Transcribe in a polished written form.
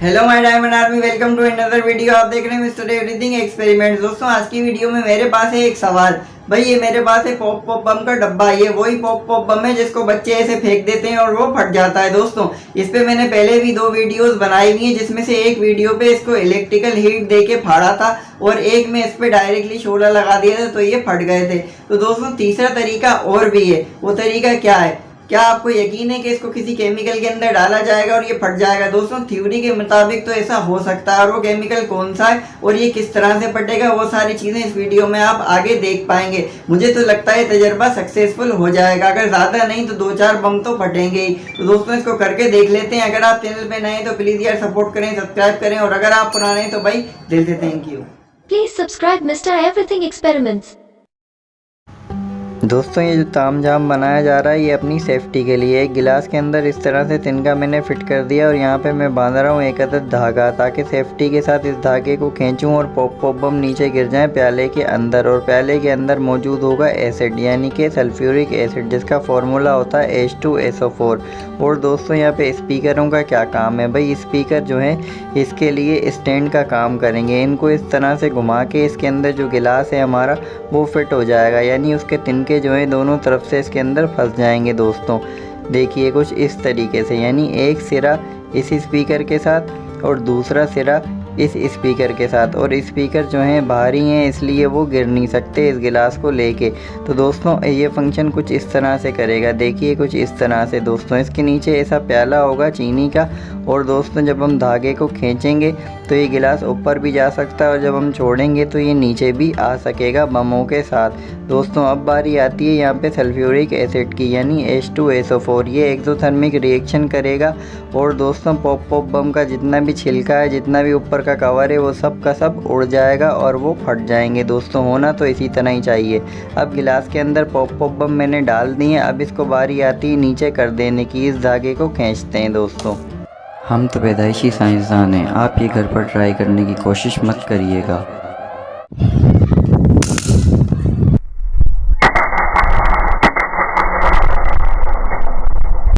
Hello my diamond army, welcome to another video. आप देख रहे हैं मिस्टर एवरीथिंग एक्सपेरिमेंट्स। दोस्तों आज की वीडियो में मेरे पास है एक सवाल। भाई ये मेरे पास है पॉप बम का डब्बा। ये वही पॉप बम है जिसको बच्चे ऐसे फेंक देते हैं और वो फट जाता है। दोस्तों इस पे मैंने पहले भी 2 वीडियोस बनाई हुई है, जिसमें से एक वीडियो पे इसको इलेक्ट्रिकल हीट दे के फाड़ा था और एक में इस पे डायरेक्टली शोला लगा दिया था तो ये फट गए थे। तो दोस्तों तीसरा तरीका और भी है। वो तरीका क्या है? क्या आपको यकीन है कि इसको किसी केमिकल के अंदर डाला जाएगा और ये फट जाएगा? दोस्तों थ्योरी के मुताबिक तो ऐसा हो सकता है, और वो केमिकल कौन सा है और ये किस तरह से फटेगा, वो सारी चीजें इस वीडियो में आप आगे देख पाएंगे। मुझे तो लगता है तजर्बा सक्सेसफुल हो जाएगा। अगर ज्यादा नहीं तो 2-4 बम तो फटेंगे ही। तो दोस्तों इसको करके देख लेते हैं। अगर आप चैनल पे नए हैं तो प्लीज यार सपोर्ट करें, सब्सक्राइब करें, और अगर आप पुराने हैं तो भाई दिल से thank you. Please subscribe Mr. Everything Experiments. दोस्तों ये जो तामझाम बनाया जा रहा है ये अपनी सेफ्टी के लिए। एक गिलास के अंदर इस तरह से तिनका मैंने फिट कर दिया और यहाँ पे मैं बांध रहा हूँ एक अदद धागा, ताकि सेफ्टी के साथ इस धागे को खींचूँ और पॉप बम नीचे गिर जाएं प्याले के अंदर। और प्याले के अंदर मौजूद होगा एसिड, यानी कि सल्फ्यूरिक एसिड, जिसका फार्मूला होता है H2SO4। और दोस्तों यहाँ पे स्पीकरों का क्या काम है? भाई स्पीकर जो है इसके लिए स्टैंड का काम करेंगे। इनको इस तरह से घुमा के इसके अंदर जो गिलास है हमारा वो फिट हो जाएगा, यानी उसके तिनके जो है दोनों तरफ से इसके अंदर फंस जाएंगे। दोस्तों देखिए कुछ इस तरीके से, यानी एक सिरा इस स्पीकर के साथ और दूसरा सिरा इस स्पीकर के साथ। और स्पीकर जो हैं भारी हैं इसलिए वो गिर नहीं सकते इस गिलास को लेके। तो दोस्तों ये फंक्शन कुछ इस तरह से करेगा, देखिए कुछ इस तरह से। दोस्तों इसके नीचे ऐसा प्याला होगा चीनी का, और दोस्तों जब हम धागे को खींचेंगे तो ये गिलास ऊपर भी जा सकता है और जब हम छोड़ेंगे तो ये नीचे भी आ सकेगा बमों के साथ। दोस्तों अब बारी आती है यहाँ पे सल्फ्यूरिक एसिड की, यानी H2SO4। ये एक्सोथर्मिक रिएक्शन करेगा और दोस्तों पॉप बम का जितना भी छिलका है, जितना भी ऊपर का कवर है, वो सब का सब उड़ जाएगा और वो फट जाएंगे। दोस्तों होना तो इसी तरह ही चाहिए। अब गिलास के अंदर पॉप बम मैंने डाल दिए। अब इसको बारी आती है नीचे कर देने की। इस धागे को खींचते हैं। दोस्तों हम तो पैदाइशी साइंसदान हैं, आप ये घर पर ट्राई करने की कोशिश मत करिएगा।